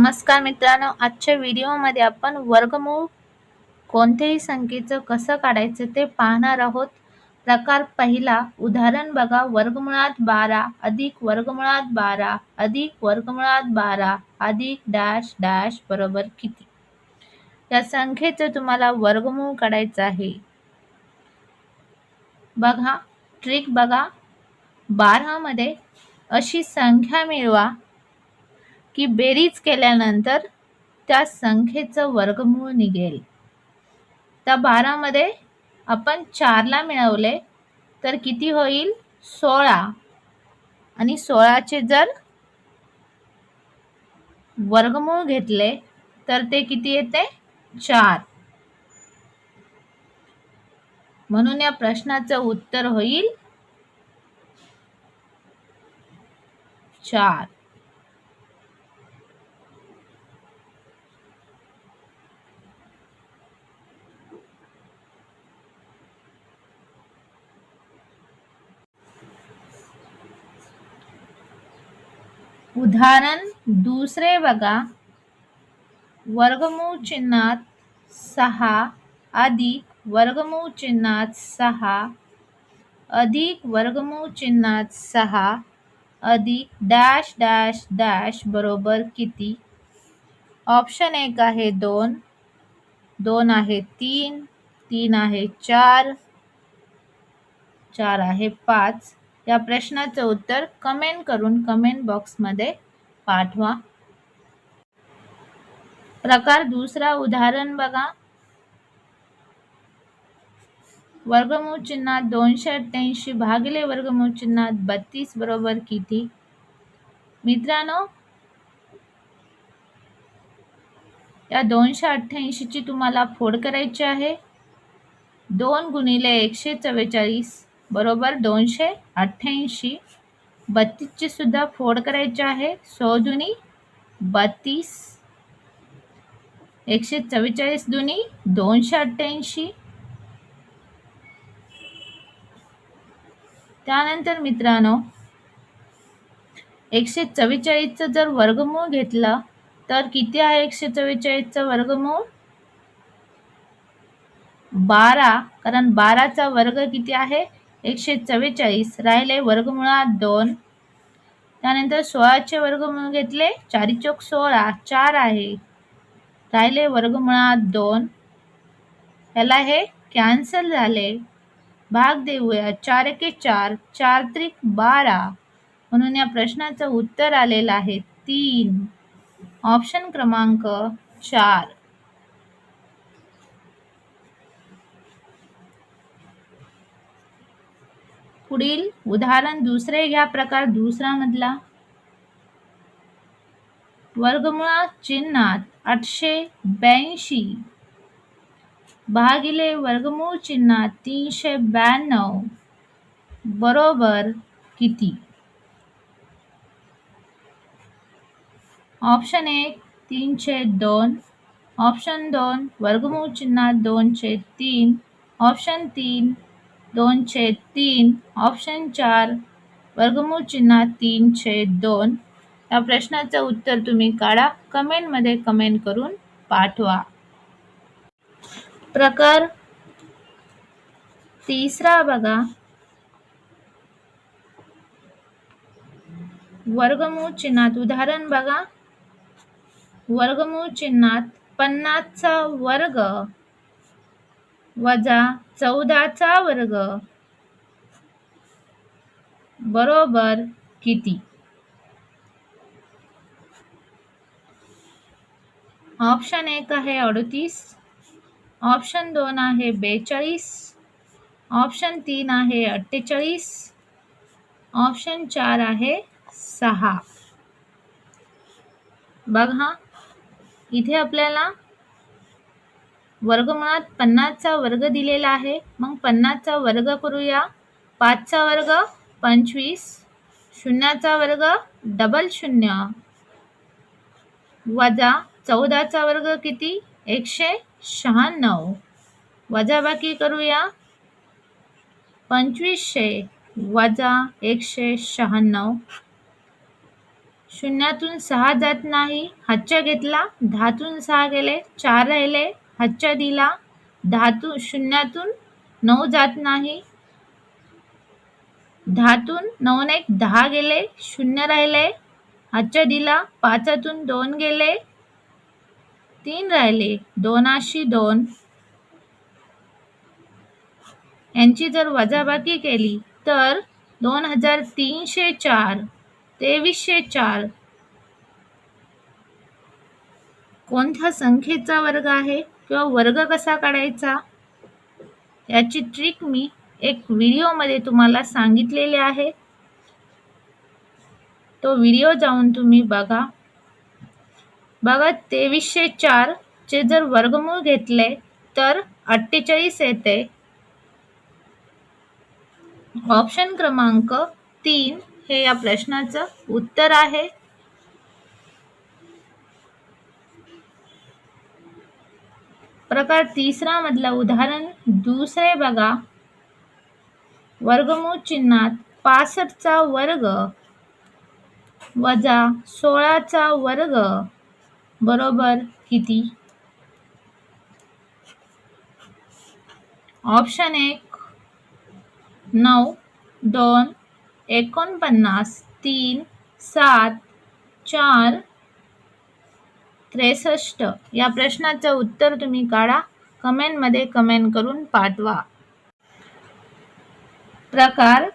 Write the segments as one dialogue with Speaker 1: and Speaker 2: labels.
Speaker 1: नमस्कार मित्रांनो, आजच्या व्हिडिओमध्ये आपण वर्गमूळ कोणत्याही संख्येचं कसं काढायचं ते पाहणार आहोत. प्रकार पहिला, उदाहरण बघा. वर्गमुळात 12 अधिक वर्गमुळात 12 अधिक वर्गमुळात 12 अधिक डॅश डॅश बरोबर किती? या संख्येचं तुम्हाला वर्गमूळ काढायचं आहे. बघा, ट्रिक बघा. 12 मध्ये अशी संख्या मिळवा की बेरीज केल्यानंतर त्या संख्येचं वर्गमूळ निघेल. त्या 12 मध्ये आपण 4 ला मिळवले तर किती होईल? 16. आणि 16चे जर वर्गमूळ घेतले तर ते किती येते? 4. म्हणून या प्रश्नाचं उत्तर होईल 4. उदाहरण दुसरे बघा. वर्गमूळ चिन्हात 6 अधिक वर्गमूळ चिन्हात 6 अधिक वर्गमूळ चिन्हात 6 अधिक डॅश डॅश डॅश बरोबर किती? ऑप्शन 1 आहे 2, 2 आहे 3, 3 आहे 4, 4 आहे 5. या प्रश्नाचं उत्तर कमेंट करून कमेंट बॉक्समध्ये पाठवा. प्रकार दुसरा, उदाहरण बघा. वर्गमूळ चिन्हात 288 भागिले वर्गमूळ चिन्हात 32 बरोबर किती? मित्रांनो, या 288 ची तुम्हाला फोड करायची आहे. 2 गुणिले 144 बरोबर 288. 32 ची सुद्धा फोड करायची आहे. 100 दुनी 32, 144 दुनी 288. त्यानंतर मित्रांनो, 144 चं जर वर्गमूळ घेतलं तर किती आहे? 144 चं वर्गमूळ 12, कारण 12 चा वर्ग किती आहे? 144. राहिले वर्गमुळात 2. त्यानंतर 16 चे वर्गमूळ घेतले, 4 चौक 16, 4 आहे. राहिले वर्गमुळात 2. याला हे कॅन्सल झाले. भाग देऊया. 4 एके 4, 4 त्रिक 12. म्हणून या प्रश्नाचं उत्तर आलेलं आहे 3. ऑप्शन क्रमांक 4. पुढील उदाहरण दुसरे घ्या. प्रकार दुसरा मधला. वर्गमुळात चिन्हात 882 भागिले वर्गमूळ चिन्हात 392 बरोबर किती? ऑप्शन 1 3/2, ऑप्शन 2 वर्गमूळ चिन्हात 2/3, ऑप्शन 3 2/3, ऑप्शन 4 वर्गमूळ चिन्हात 3/2. या प्रश्नाचं उत्तर तुम्ही काढा. कमेंटमध्ये कमेंट करून पाठवा. प्रकार तिसरा बघा. वर्गमूळ चिन्हात, उदाहरण बघा. वर्गमूळ चिन्हात 50 चा वर्ग वजा 14 चा वर्ग बरोबर किती? ऑप्शन 1 आहे 38, ऑप्शन 2 आहे 42, ऑप्शन 3 आहे 48, ऑप्शन 4 आहे 6. बघा, इथे आपल्याला वर्गमुळात 50 चा वर्ग दिलेला आहे. मग 50 चा वर्ग करूया. 5 चा वर्ग 25, 0 चा वर्ग डबल 0 वजा 14 चा वर्ग किती? 196. वजाबाकी करूया. 2500 वजा 196. शून्यातून 6 जात नाही, हातच्या घेतला, 10तून 6 गेले, 4 राहिले, हातच्या दिला, शून्यातून 9 जात नाही, 10तून 9 ने 10 गेले, 0 राहिले, हातच्या दिला, 5तून 2 गेले, 3 राहिले, 2 यांची जर वजाबाकी केली तर 2304 2304 कोणत्या संख्येचा वर्ग आहे किंवा वर्ग कसा काढायचा याची ट्रिक मी एक व्हिडिओमध्ये तुम्हाला सांगितलेली आहे. तो व्हिडिओ जाऊन तुम्ही बघा. 2304 चे जर वर्गमूळ घेतले तर 48 येते. ऑप्शन क्रमांक 3 हे या प्रश्नाचं उत्तर आहे. प्रकार तिसरा मधला उदाहरण दुसरे बघा. वर्गमूळ चिन्हात 65चा वर्ग वजा 16चा वर्ग बरोबर किती? ऑप्शन 1 9, 2, 49, 3, 7, 4, 63. या प्रश्नाचं उत्तर तुम्ही काढा. कमेंटमध्ये कमेंट करून पाठवा. प्रकार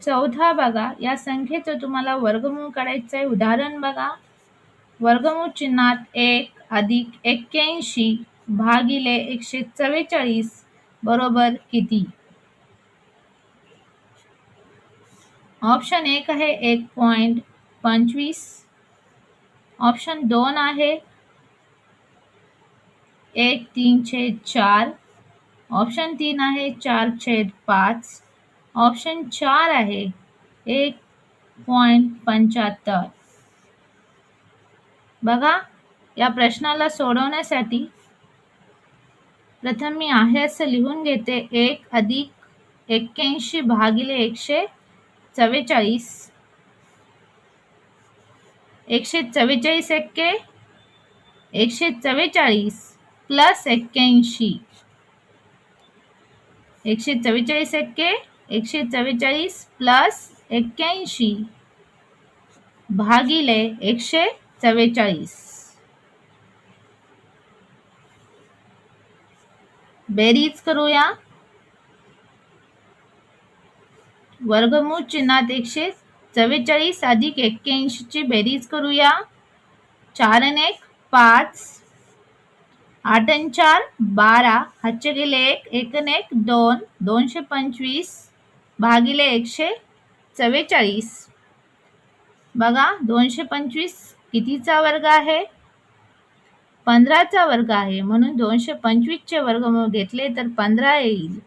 Speaker 1: चौथा बघा. या संख्येचं तुम्हाला वर्गमूळ काढायचं आहे. उदाहरण बघा. वर्गमूळ चिन्हात 1 अधिक 81 भागिले 144 बरोबर किती? ऑप्शन 1 आहे 1.25. ऑप्शन 2 आहे 1/3/4. ऑप्शन 3 आहे 4/5. ऑप्शन 4 आहे 1.75. बघा, या प्रश्नाला सोडवण्यासाठी प्रथम मी आहे असं लिहून घेते. 1 अधिक 81 भागिले 144. 144 एक्के 144 प्लस 81. 144 एक्के 144 प्लस 81 भागिले 144. बेरीज करूया. वर्गमूळ चिन्हात 144 अधिक 81 ची बेरीज करूया. 4 आणि 1 5, 8 आणि 4 12, हातचे गेले 1, 1 आणि 1 2, 225 भागिले 144. बघा, 225 कितीचा वर्ग आहे? 15चा वर्ग आहे. म्हणून 225 चे वर्गमूळ घेतले तर 15 येईल.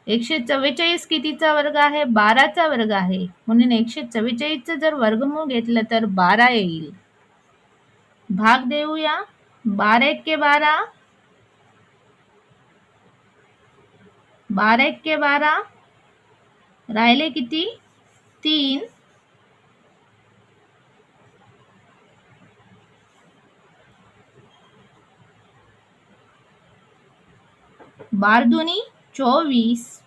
Speaker 1: 144 कितीचा वर्ग आहे? 12चा वर्ग आहे. म्हणून 144 चं जर वर्गमूळ घेतलं तर 12 येईल. भाग देऊया. 12 एक्के 12, 12 एक्के 12, राहिले किती? 3. 12 दुनी 24.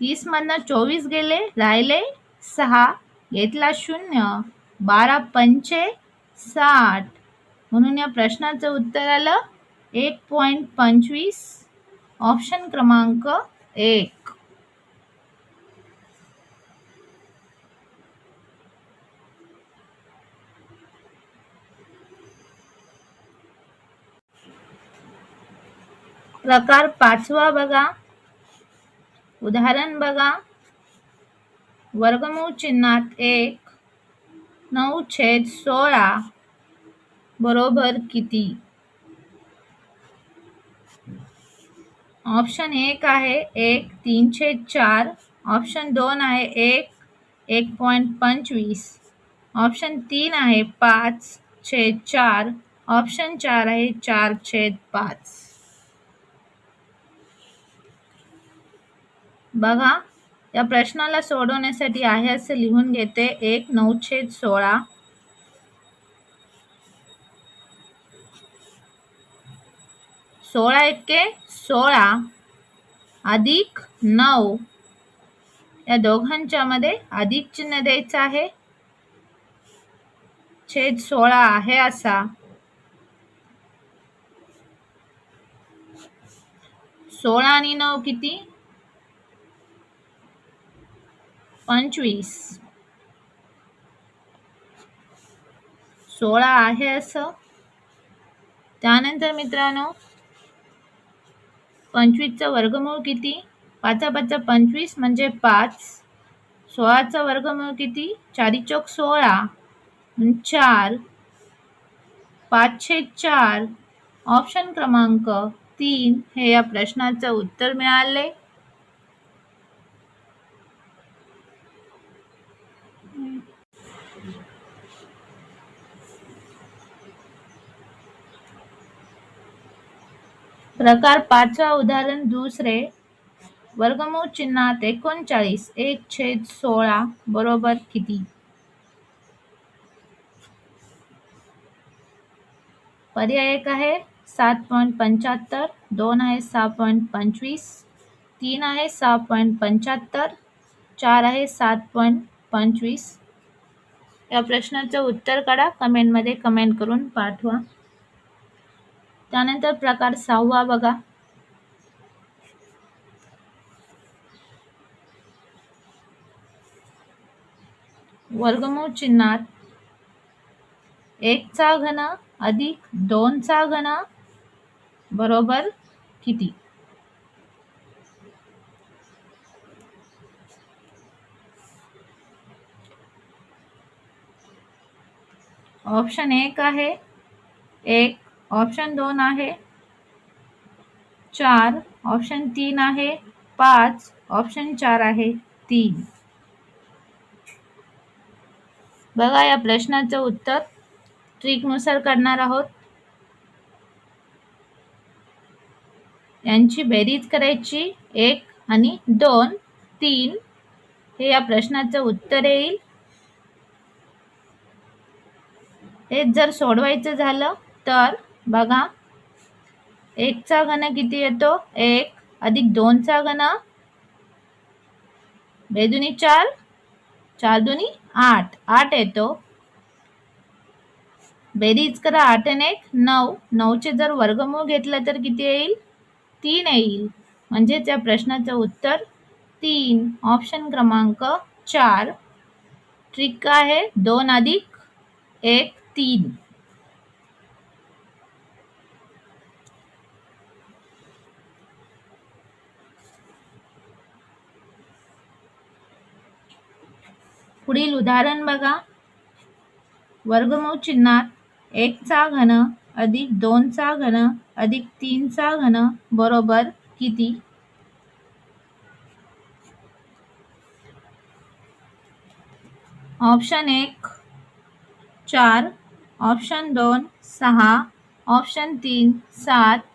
Speaker 1: 30 मधनं 24 गेले, राहिले 6, घेतला 0. 12 पंचे 60. म्हणून या प्रश्नाचं उत्तर आलं 1.25. ऑप्शन क्रमांक 1. प्रकार पाचवा बघा. उदाहरण बघा. वर्गमूळ चिन्हात 1 9/16 बरोबर किती? ऑप्शन 1 आहे 1/3/4. ऑप्शन 2 आहे 1.25. ऑप्शन 3 आहे 5/4. ऑप्शन 4 आहे 4/5. बघा, या प्रश्नाला सोडवण्यासाठी आहे असे लिहून घेते. 1/9/16 16 एक्के 16 अधिक 9 या दोघांच्या मध्ये अधिक चिन्ह द्यायचं आहे. छेद 16 आहे असा 16 आणि 9 किती 25 16 आहे असं. त्यानंतर मित्रांनो 25चं वर्गमूळ किती 5 25 म्हणजे 5. 16चं वर्गमूळ किती 4 चौक 16 4 5/4. ऑप्शन क्रमांक 3 हे या प्रश्नाचं उत्तर मिळाले. प्रकार 5वा उदाहरण दुसरे. वर्गमूळ चिन्हात 39 1/16 बरोबर किती. पर्याय 1 आहे 7.75, 2 आहे 6.25, 3 आहे 6.75, 4 आहे 7.25. या प्रश्नाचं उत्तर काढा. कमेंटमध्ये कमेंट करून पाठवा. त्यानंतर प्रकार 6वा बघा. वर्गमूळ चिन्हात 1चा घन अधिक 2चा घन बरोबर किती. ऑप्शन 1 आहे 1, ऑप्शन 2 आहे 4, ऑप्शन 3 आहे 5, ऑप्शन 4 आहे 3. बघा या प्रश्नाचं उत्तर ट्रिकनुसार करणार आहोत. यांची बेरीज करायची 1 आणि 2 3 हे या प्रश्नाचं उत्तर येईल. हे जर सोडवायचं झालं तर बघा 1चा घन किती येतो 1 अधिक 2चा घन बेदुनी 4 4 दुनी 8 8 येतो. बेरीज करा 8 आणि 1 9 9चे जर वर्गमूळ घेतलं तर किती येईल 3 येईल. म्हणजेच या प्रश्नाचं उत्तर 3 ऑप्शन क्रमांक 4. ट्रिक काय आहे 2 अधिक 1 3. पुढील उदाहरण बघा. वर्गमूळ चिन्हात 1चा घन अधिक 2चा घन अधिक 3चा घन बरोबर किती. Option 1 4, option 2 6, option 3 7,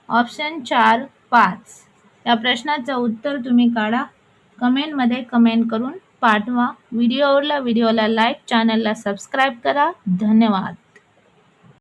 Speaker 1: option 4 5. या प्रश्नाचं उत्तर तुम्ही काढा. कमेंटमध्ये कमेंट करून पाठवा. व्हिडिओला लाईक, चॅनलला सबस्क्राईब करा. धन्यवाद.